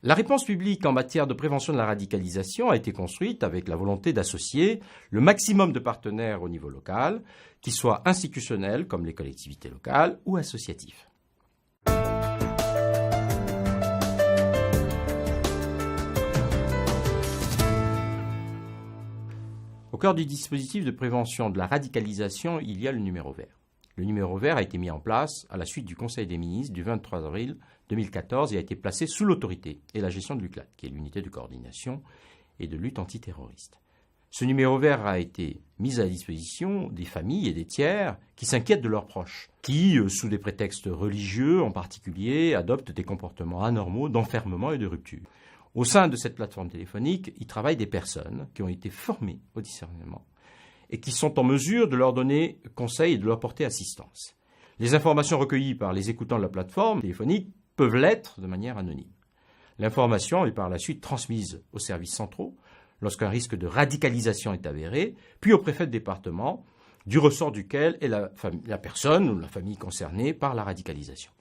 La réponse publique en matière de prévention de la radicalisation a été construite avec la volonté d'associer le maximum de partenaires au niveau local, qu'ils soient institutionnels comme les collectivités locales ou associatifs. Au cœur du dispositif de prévention de la radicalisation, il y a le numéro vert. Le numéro vert a été mis en place à la suite du Conseil des ministres du 23 avril 2014 et a été placé sous l'autorité et la gestion de l'UCLAT, qui est l'unité de coordination et de lutte antiterroriste. Ce numéro vert a été mis à la disposition des familles et des tiers qui s'inquiètent de leurs proches, qui, sous des prétextes religieux en particulier, adoptent des comportements anormaux d'enfermement et de rupture. Au sein de cette plateforme téléphonique, y travaillent des personnes qui ont été formées au discernement et qui sont en mesure de leur donner conseil et de leur porter assistance. Les informations recueillies par les écoutants de la plateforme téléphonique peuvent l'être de manière anonyme. L'information est par la suite transmise aux services centraux lorsqu'un risque de radicalisation est avéré, puis au préfet de département, du ressort duquel est la personne ou la famille concernée par la radicalisation.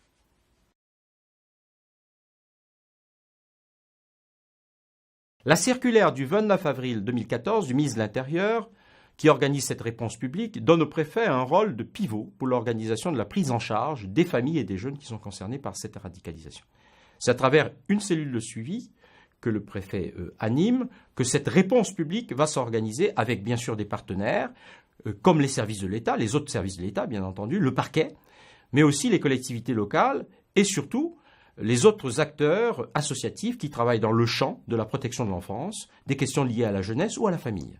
La circulaire du 29 avril 2014 du ministre de l'Intérieur, qui organise cette réponse publique, donne au préfet un rôle de pivot pour l'organisation de la prise en charge des familles et des jeunes qui sont concernés par cette radicalisation. C'est à travers une cellule de suivi que le préfet anime que cette réponse publique va s'organiser avec bien sûr des partenaires, comme les services de l'État, les autres services de l'État bien entendu, le parquet, mais aussi les collectivités locales et surtout les autres acteurs associatifs qui travaillent dans le champ de la protection de l'enfance, des questions liées à la jeunesse ou à la famille.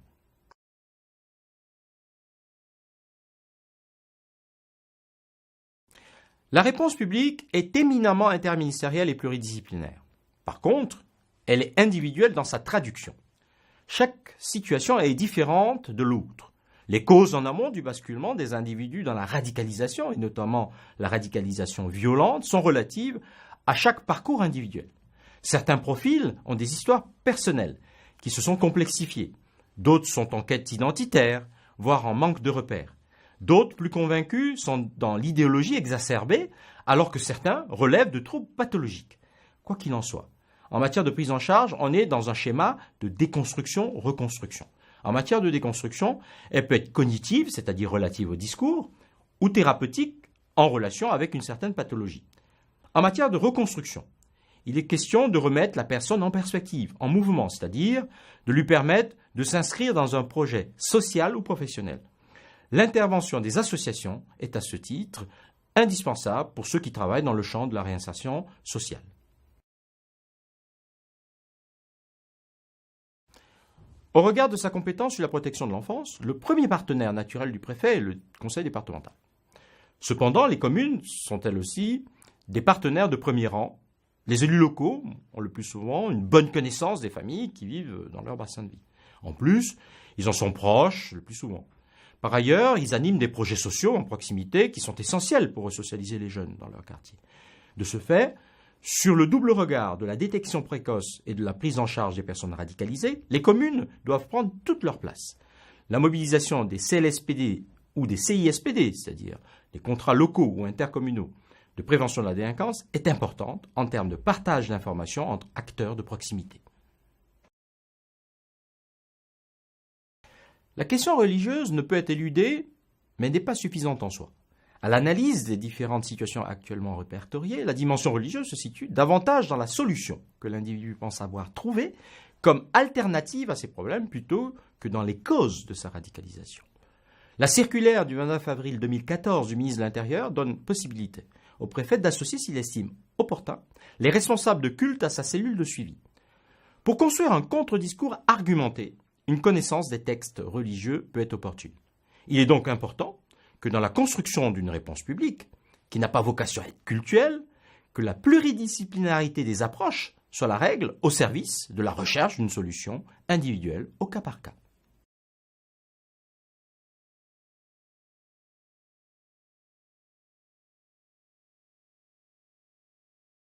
La réponse publique est éminemment interministérielle et pluridisciplinaire. Par contre, elle est individuelle dans sa traduction. Chaque situation est différente de l'autre. Les causes en amont du basculement des individus dans la radicalisation, et notamment la radicalisation violente, sont relatives à chaque parcours individuel. Certains profils ont des histoires personnelles qui se sont complexifiées. D'autres sont en quête identitaire, voire en manque de repères. D'autres, plus convaincus, sont dans l'idéologie exacerbée, alors que certains relèvent de troubles pathologiques. Quoi qu'il en soit, en matière de prise en charge, on est dans un schéma de déconstruction-reconstruction. En matière de déconstruction, elle peut être cognitive, c'est-à-dire relative au discours, ou thérapeutique, en relation avec une certaine pathologie. En matière de reconstruction, il est question de remettre la personne en perspective, en mouvement, c'est-à-dire de lui permettre de s'inscrire dans un projet social ou professionnel. L'intervention des associations est à ce titre indispensable pour ceux qui travaillent dans le champ de la réinsertion sociale. Au regard de sa compétence sur la protection de l'enfance, le premier partenaire naturel du préfet est le conseil départemental. Cependant, les communes sont elles aussi des partenaires de premier rang. Les élus locaux ont le plus souvent une bonne connaissance des familles qui vivent dans leur bassin de vie. En plus, ils en sont proches le plus souvent. Par ailleurs, ils animent des projets sociaux en proximité qui sont essentiels pour resocialiser les jeunes dans leur quartier. De ce fait, sur le double regard de la détection précoce et de la prise en charge des personnes radicalisées, les communes doivent prendre toute leur place. La mobilisation des CLSPD ou des CISPD, c'est-à-dire les contrats locaux ou intercommunaux de prévention de la délinquance, est importante en termes de partage d'informations entre acteurs de proximité. La question religieuse ne peut être éludée, mais n'est pas suffisante en soi. À l'analyse des différentes situations actuellement répertoriées, la dimension religieuse se situe davantage dans la solution que l'individu pense avoir trouvée comme alternative à ses problèmes plutôt que dans les causes de sa radicalisation. La circulaire du 29 avril 2014 du ministre de l'Intérieur donne possibilité au préfet d'associer, s'il estime opportun, les responsables de culte à sa cellule de suivi. Pour construire un contre-discours argumenté, une connaissance des textes religieux peut être opportune. Il est donc important que dans la construction d'une réponse publique, qui n'a pas vocation à être cultuelle, que la pluridisciplinarité des approches soit la règle au service de la recherche d'une solution individuelle au cas par cas.